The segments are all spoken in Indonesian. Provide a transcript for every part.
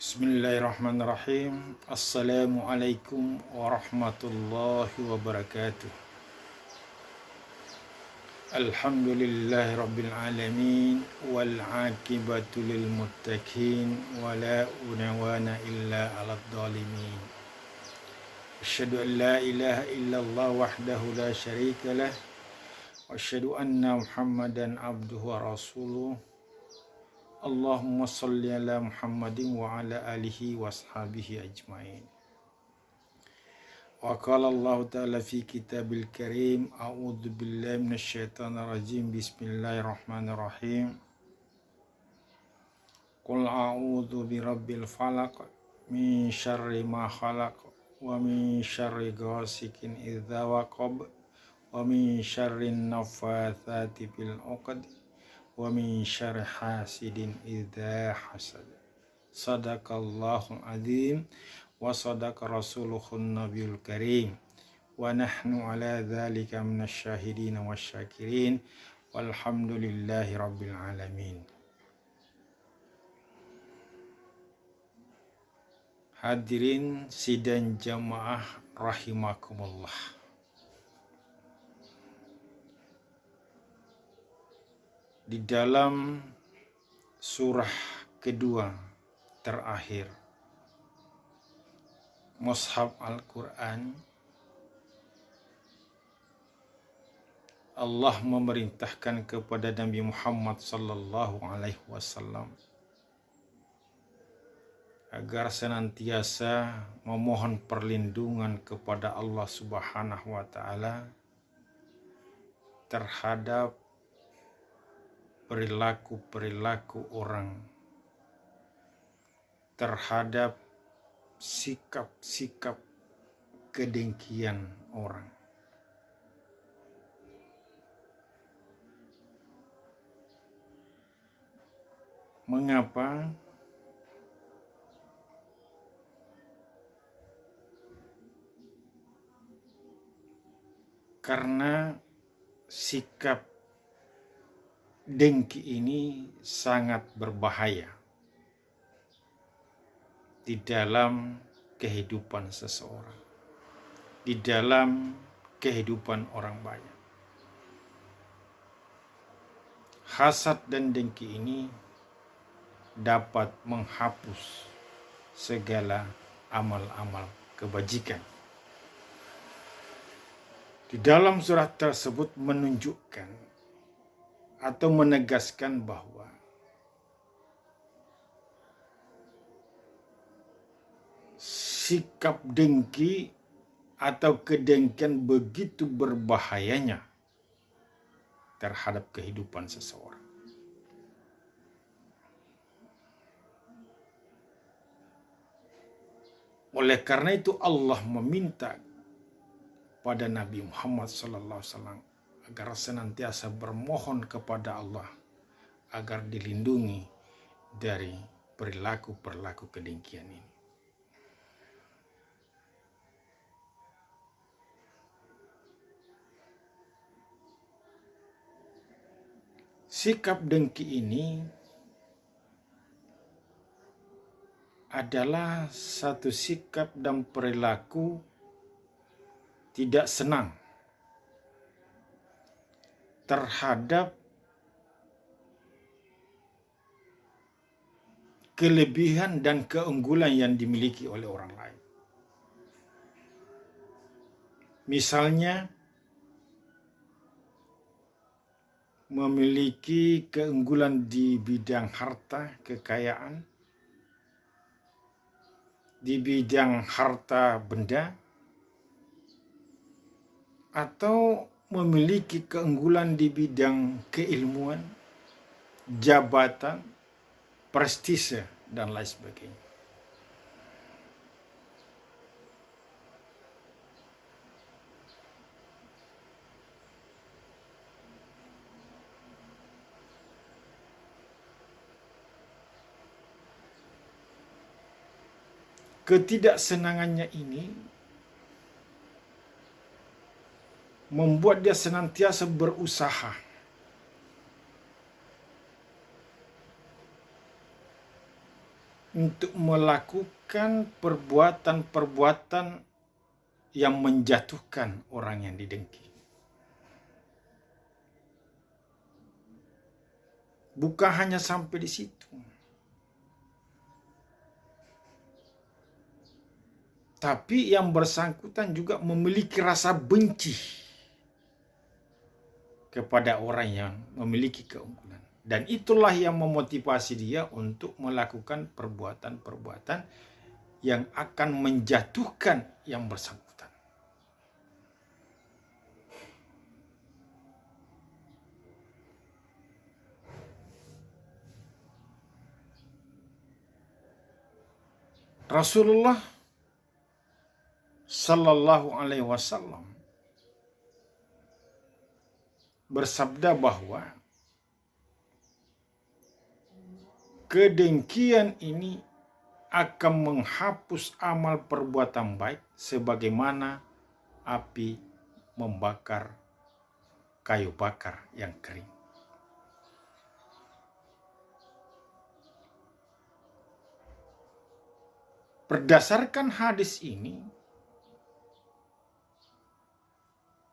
Bismillahirrahmanirrahim. Assalamualaikum warahmatullahi wabarakatuh. Alhamdulillahi rabbil alamin wal aqibatu lil muttaqin wala udwana illa 'alal zalimin. Asyhadu an la ilaha illallah wahdahu la syarika lah wa asyhadu anna Muhammadan abduhu wa rasuluh. Allahumma salli ala Muhammadin wa ala alihi wa ashabihi ajmain. Wa qala Allah ta'ala fi kitabil karim, a'udzu billahi minasyaitonir rajim, bismillahirrahmanirrahim. Qul a'udzu birabbil falaq min syarri ma khalaq wa min syarri ghasikin idza waqab wa min syarrin naffatsati fil 'uqad wa min syarri hasidin idza hasad. Sadaqallahul azim wa sadaqa rasuluhun nabiyul karim wa nahnu ala dzalika minasyahidin wasyakirin walhamdulillahi rabbil alamin. Hadirin sidang jamaah rahimakumullah. Di dalam surah kedua terakhir Mushaf Al-Quran, Allah memerintahkan kepada Nabi Muhammad sallallahu alaihi wasallam agar senantiasa memohon perlindungan kepada Allah Subhanahu wa taala terhadap perilaku-perilaku orang, terhadap sikap-sikap kedengkian orang. Mengapa? Karena sikap dengki ini sangat berbahaya di dalam kehidupan seseorang, di dalam kehidupan orang banyak. Hasad dan dengki ini dapat menghapus segala amal-amal kebajikan. Di dalam surat tersebut menunjukkan atau menegaskan bahwa sikap dengki atau kedengkian begitu berbahayanya terhadap kehidupan seseorang. Oleh karena itu Allah meminta pada Nabi Muhammad SAW agar senantiasa bermohon kepada Allah agar dilindungi dari perilaku-perilaku kedengkian ini. Sikap dengki ini adalah satu sikap dan perilaku tidak senang terhadap kelebihan dan keunggulan yang dimiliki oleh orang lain. Misalnya, memiliki keunggulan di bidang harta, kekayaan, di bidang harta benda, atau memiliki keunggulan di bidang keilmuan, jabatan, prestise, dan lain sebagainya. Ketidaksenangannya ini membuat dia senantiasa berusaha untuk melakukan perbuatan-perbuatan yang menjatuhkan orang yang didengki. Bukan hanya sampai di situ, tapi yang bersangkutan juga memiliki rasa benci kepada orang yang memiliki keunggulan. Dan itulah yang memotivasi dia untuk melakukan perbuatan-perbuatan yang akan menjatuhkan yang bersangkutan. Rasulullah Sallallahu Alaihi Wasallam bersabda bahwa kedengkian ini akan menghapus amal perbuatan baik sebagaimana api membakar kayu bakar yang kering. Berdasarkan hadis ini,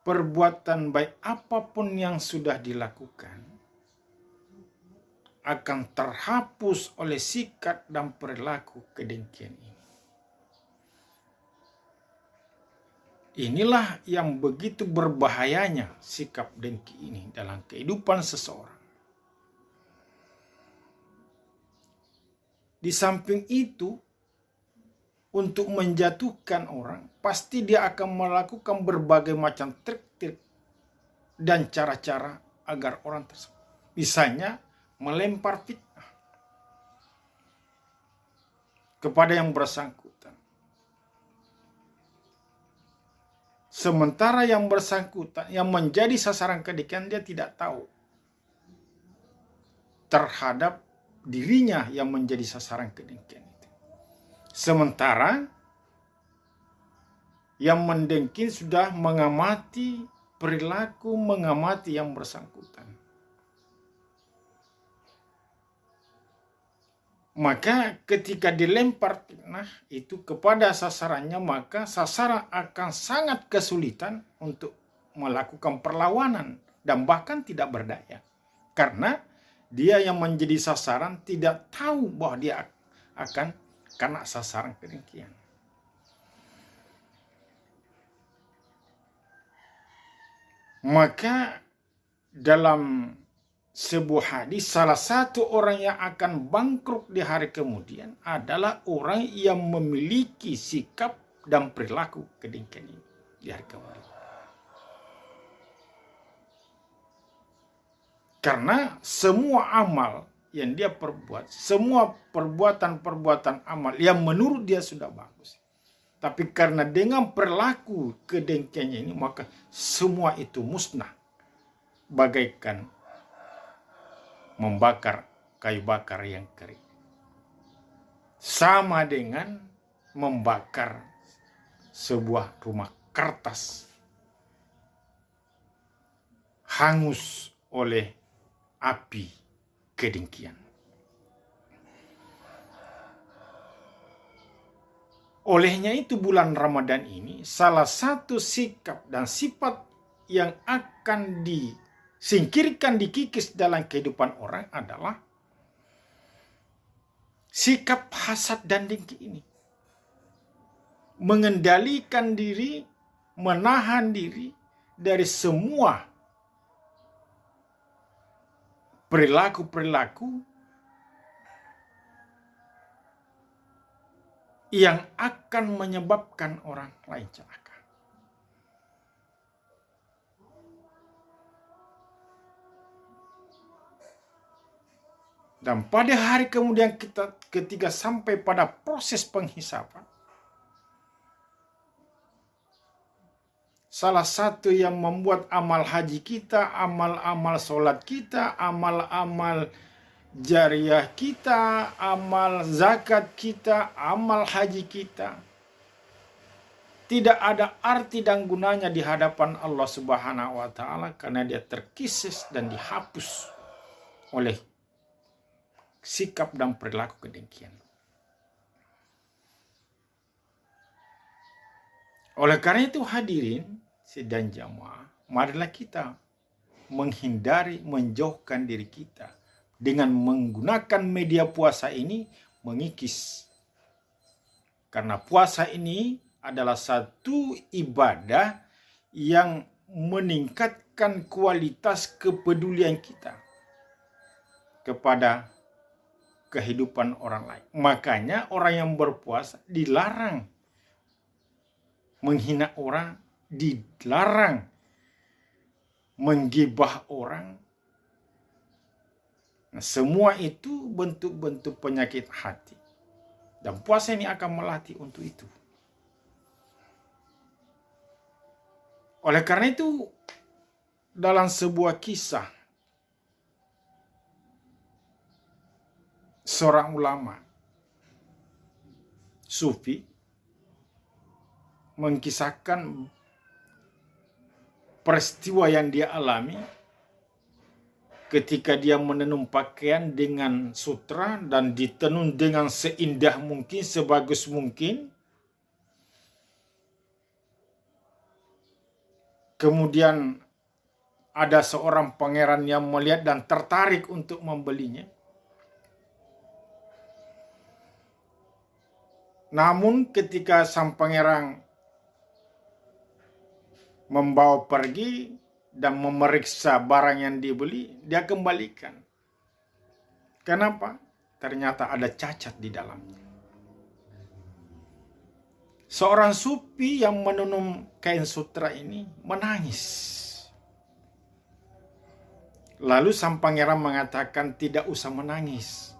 perbuatan baik apapun yang sudah dilakukan akan terhapus oleh sikap dan perilaku kedengkian ini. Inilah yang begitu berbahayanya sikap dengki ini dalam kehidupan seseorang. Di samping itu, untuk menjatuhkan orang, pasti dia akan melakukan berbagai macam trik-trik dan cara-cara agar orang tersebut. Misalnya, melempar fitnah kepada yang bersangkutan. Sementara yang bersangkutan, yang menjadi sasaran kedengkian, dia tidak tahu terhadap dirinya yang menjadi sasaran kedengkian. Sementara yang mendengki sudah mengamati perilaku, mengamati yang bersangkutan. Maka ketika dilempar fitnah itu kepada sasarannya, maka sasaran akan sangat kesulitan untuk melakukan perlawanan dan bahkan tidak berdaya. Karena dia yang menjadi sasaran tidak tahu bahwa dia akan kena sasaran kedengkian. Maka dalam sebuah hadis, salah satu orang yang akan bangkrut di hari kemudian adalah orang yang memiliki sikap dan perilaku kedengkian ini di hari kemudian. Karena semua amal yang dia perbuat, semua perbuatan-perbuatan amal yang menurut dia sudah bagus, tapi karena dengan perilaku kedengkiannya ini, maka semua itu musnah bagaikan membakar kayu bakar yang kering. Sama dengan membakar sebuah rumah kertas hangus oleh api kedengkian. Olehnya itu bulan Ramadan ini salah satu sikap dan sifat yang akan disingkirkan, dikikis dalam kehidupan orang adalah sikap hasad dan dengki ini. Mengendalikan diri, menahan diri dari semua perilaku-perilaku yang akan menyebabkan orang lain celaka. Dan pada hari kemudian ketika sampai pada proses penghisapan, salah satu yang membuat amal haji kita, amal-amal sholat kita, amal-amal jariah kita, amal zakat kita, amal haji kita, tidak ada arti dan gunanya di hadapan Allah Subhanahu wa Ta'ala karena dia terkikis dan dihapus oleh sikap dan perilaku kedengkian. Oleh karena itu hadirin sidang jamaah, marilah kita menghindari, menjauhkan diri kita dengan menggunakan media puasa ini mengikis. Karena puasa ini adalah satu ibadah yang meningkatkan kualitas kepedulian kita kepada kehidupan orang lain. Makanya orang yang berpuasa dilarang menghina orang, dilarang menggibah orang. Nah, semua itu bentuk-bentuk penyakit hati. Dan puasa ini akan melatih untuk itu. Oleh karena itu, dalam sebuah kisah, seorang ulama sufi mengkisahkan peristiwa yang dia alami ketika dia menenun pakaian dengan sutra dan ditenun dengan seindah mungkin, sebagus mungkin. Kemudian ada seorang pangeran yang melihat dan tertarik untuk membelinya. Namun ketika sang pangeran membawa pergi dan memeriksa barang yang dibeli, dia kembalikan. Kenapa? Ternyata ada cacat di dalamnya. Seorang sufi yang menenun kain sutra ini menangis. Lalu sang pangeran mengatakan, tidak usah menangis.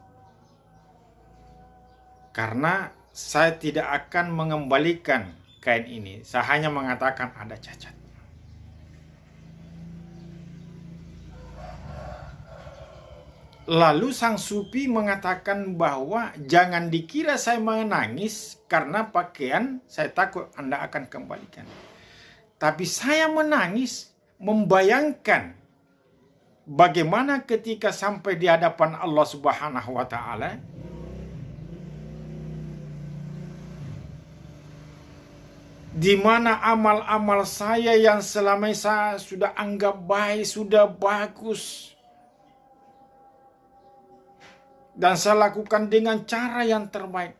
Karena saya tidak akan mengembalikan kain ini. Saya hanya mengatakan ada cacat. Lalu sang sufi mengatakan bahwa jangan dikira saya menangis karena pakaian saya takut Anda akan kembalikan. Tapi saya menangis membayangkan bagaimana ketika sampai di hadapan Allah Subhanahu wa taala, di mana amal-amal saya yang selama ini saya sudah anggap baik, sudah bagus, dan saya lakukan dengan cara yang terbaik.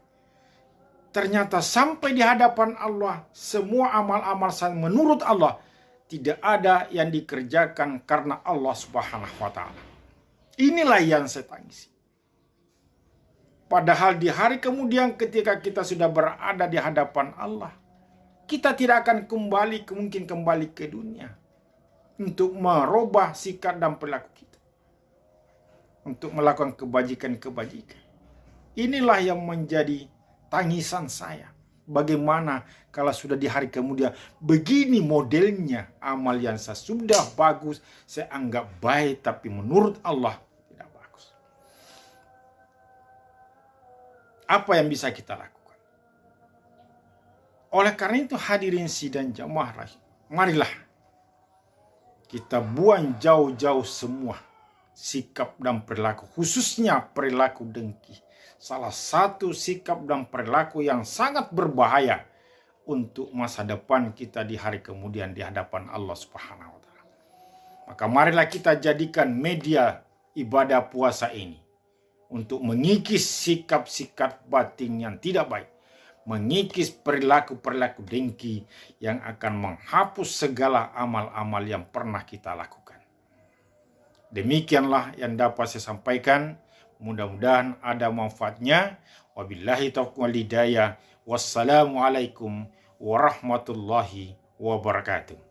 Ternyata sampai di hadapan Allah, semua amal-amal saya menurut Allah tidak ada yang dikerjakan karena Allah Subhanahu wa taala. Inilah yang saya tangisi. Padahal di hari kemudian ketika kita sudah berada di hadapan Allah, kita tidak akan kembali ke dunia untuk merubah sikap dan perilaku kita, untuk melakukan kebajikan-kebajikan. Inilah yang menjadi tangisan saya. Bagaimana kalau sudah di hari kemudian begini modelnya amal yang saya sudah bagus, saya anggap baik, tapi menurut Allah tidak bagus. Apa yang bisa kita lakukan? Oleh karena itu hadirin sidang jamaah rahim, marilah kita buang jauh-jauh semua sikap dan perilaku, khususnya perilaku dengki. Salah satu sikap dan perilaku yang sangat berbahaya untuk masa depan kita di hari kemudian di hadapan Allah Subhanahu wa taala. Maka marilah kita jadikan media ibadah puasa ini untuk mengikis sikap-sikap batin yang tidak baik, mengikis perilaku-perilaku dengki yang akan menghapus segala amal-amal yang pernah kita lakukan. Demikianlah yang dapat saya sampaikan. Mudah-mudahan ada manfaatnya. Wabillahi taufiq wal hidayah. Wassalamualaikum warahmatullahi wabarakatuh.